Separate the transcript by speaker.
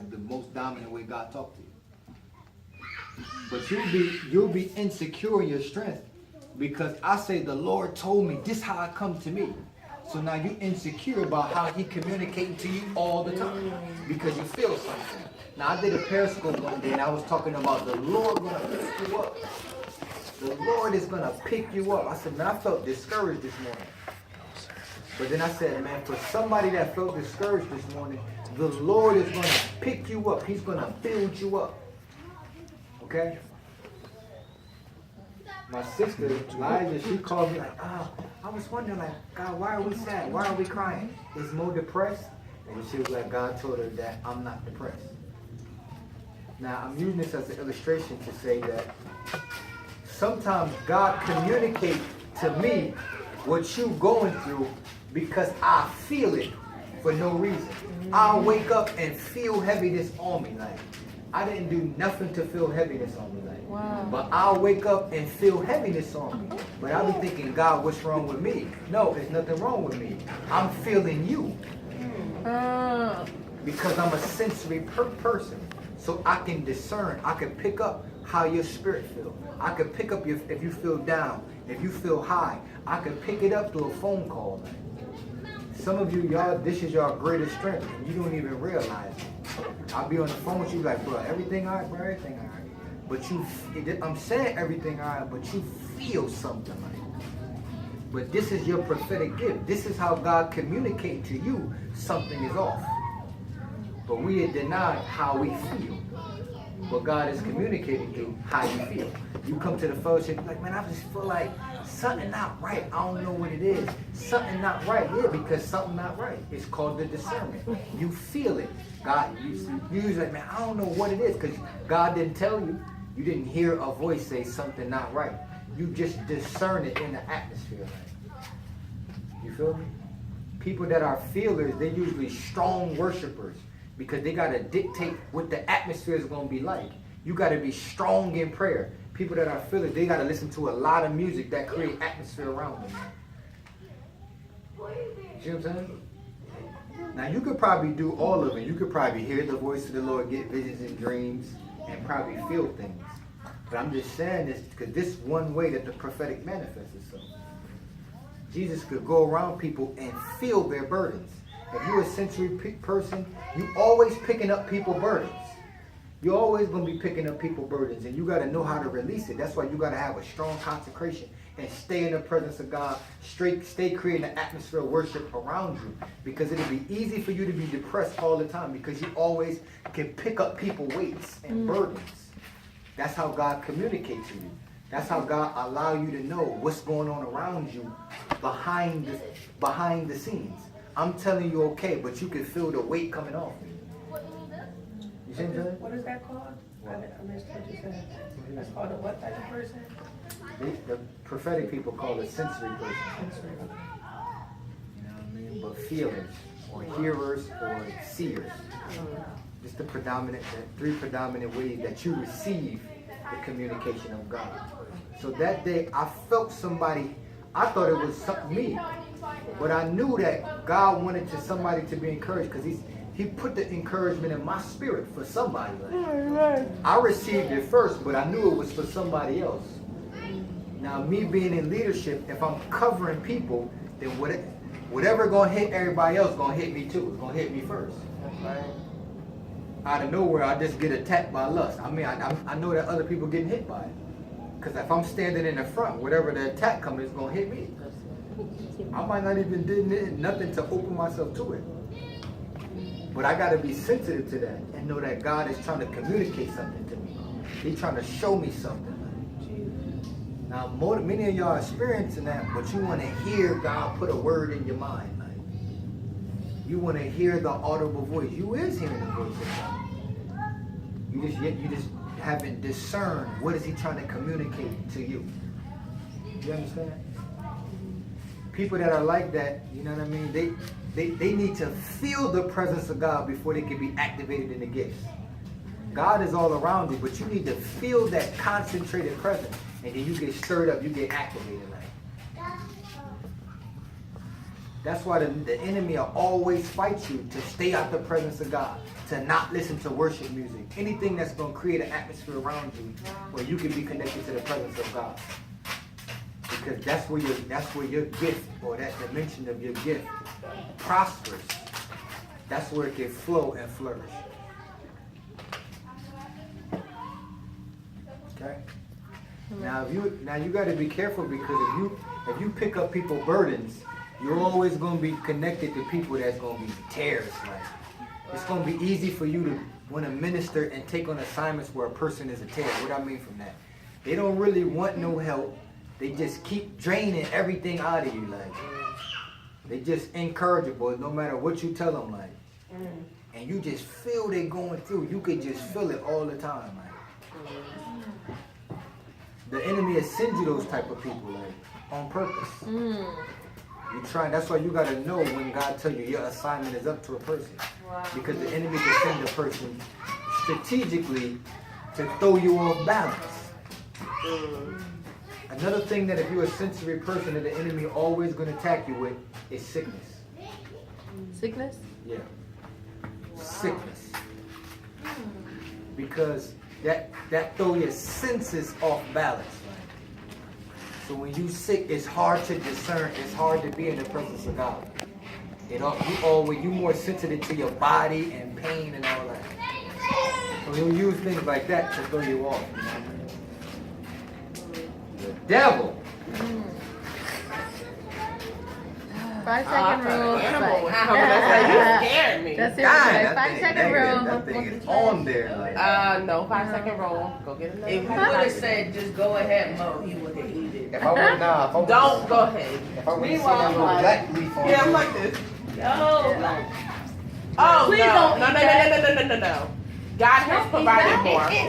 Speaker 1: like the most dominant way God talked to you. But you'll be insecure in your strength because I say the Lord told me this how it come to me. So now you're insecure about how he communicating to you all the time because you feel something. Now I did a Periscope one day and I was talking about the Lord gonna pick you up. The Lord is gonna pick you up. I said, man, I felt discouraged this morning. But then I said, man, for somebody that felt discouraged this morning, the Lord is gonna pick you up. He's gonna build you up. Okay? My sister, Elijah, she called me like, I was wondering, like, God, why are we sad? Why are we crying? Is Mo depressed? And she was like, God told her that I'm not depressed. Now, I'm using this as an illustration to say that sometimes God communicates to me what you going through because I feel it for no reason. I'll wake up and feel heaviness on me. Like, I didn't do nothing to feel heaviness on me. Like, wow. But I'll wake up and feel heaviness on me. But I'll be thinking, God, what's wrong with me? No, there's nothing wrong with me. I'm feeling you. Because I'm a sensory person. So I can discern, I can pick up how your spirit feels. I can pick up if you feel down, if you feel high. I can pick it up through a phone call. Some of you, y'all, this is your greatest strength, and you don't even realize it. I'll be on the phone with you like, bro, everything all right, bro, everything all right. But I'm saying everything all right, but you feel something like that. But this is your prophetic gift. This is how God communicates to you something is off. But we had denied how we feel. But God is communicating to you how you feel. You come to the fellowship like, man, I just feel like something not right. I don't know what it is. Something not right. Yeah, because something not right. It's called the discernment. You feel it. God, you like, man, I don't know what it is because God didn't tell you. You didn't hear a voice say something not right. You just discern it in the atmosphere. You feel me? People that are feelers, they're usually strong worshipers because they got to dictate what the atmosphere is going to be like. You got to be strong in prayer. People that are feelers, they got to listen to a lot of music that create atmosphere around them. You know what I'm saying? Now, you could probably do all of it. You could probably hear the voice of the Lord, get visions and dreams, and probably feel things. But I'm just saying this because this is one way that the prophetic manifests itself. Jesus could go around people and feel their burdens. If you're a sensory person, you always picking up people's burdens. You're always going to be picking up people's burdens, and you got to know how to release it. That's why you got to have a strong consecration and stay in the presence of God. Stay creating an atmosphere of worship around you, because it'll be easy for you to be depressed all the time because you always can pick up people's weights and burdens. That's how God communicates to you. That's how God allow you to know what's going on around you behind the scenes. I'm telling you okay, but you can feel the weight coming off me. You see
Speaker 2: what is that called? I missed what you said. That's called a what type of person?
Speaker 1: The prophetic people call it sensory person.
Speaker 2: Sensory.
Speaker 1: You know what I mean? But feelers, or hearers, or seers. Just the three predominant ways that you receive the communication of God. So that day, I felt somebody, I thought it was me. But I knew that God wanted somebody to be encouraged because He put the encouragement in my spirit for somebody. I received it first, but I knew it was for somebody else. Now, me being in leadership, if I'm covering people, then whatever going to hit everybody else going to hit me too. It's going to hit me first. Out of nowhere, I just get attacked by lust. I mean, I know that other people getting hit by it. Because if I'm standing in the front, whatever the attack comes, it's going to hit me. I might not even do nothing to open myself to it. But I got to be sensitive to that and know that God is trying to communicate something to me. He's trying to show me something. Now, many of y'all are experiencing that, but you want to hear God put a word in your mind. You want to hear the audible voice. You is hearing the voice of God. You just haven't discerned what is He trying to communicate to you. You understand? People that are like that, you know what I mean? They need to feel the presence of God before they can be activated in the gifts. God is all around you, but you need to feel that concentrated presence, and then you get stirred up, you get activated. That's why the enemy will always fight you to stay out the presence of God, to not listen to worship music, anything that's going to create an atmosphere around you where you can be connected to the presence of God. Because that's where your gift, or that dimension of your gift, prospers. That's where it can flow and flourish. Okay. Now you got to be careful, because if you pick up people's burdens, you're always going to be connected to people that's going to be terrorists. Like, it's going to be easy for you to want to minister and take on assignments where a person is a terrorist. What I mean from that, they don't really want no help. They just keep draining everything out of you. Like, they just incorrigible no matter what you tell them. Like, and you just feel they going through. You could just feel it all the time. Like, the enemy will send you those type of people, like, on purpose. You try. That's why you gotta know when God tell you your assignment is up to a person, because the enemy can send a person strategically to throw you off balance. Another thing that if you're a sensory person that the enemy always gonna attack you with is sickness.
Speaker 3: Sickness?
Speaker 1: Yeah. Sickness. Because that throw your senses off balance. So when you sick, it's hard to discern. It's hard to be in the presence of God. You more sensitive to your body and pain and all that. So he'll use things like that to throw you off. You know? The devil.
Speaker 3: 5-second rule.
Speaker 4: Animal. You scared me.
Speaker 3: That's it.
Speaker 1: God,
Speaker 3: 5-second rule.
Speaker 1: That thing is on there. Like,
Speaker 4: No, 5-second rule. Go get another.
Speaker 2: If you would have said just go ahead, Mo, he would have eaten it.
Speaker 1: if I would
Speaker 4: Don't go ahead.
Speaker 1: If I would have seen that little black leaf on
Speaker 4: Yeah, I'm
Speaker 1: there,
Speaker 4: like this.
Speaker 2: No.
Speaker 4: Oh,
Speaker 2: Please
Speaker 4: no.
Speaker 2: don't
Speaker 4: No,
Speaker 2: eat
Speaker 4: no, no,
Speaker 2: that.
Speaker 4: no, no, no, no, no. God has provided more.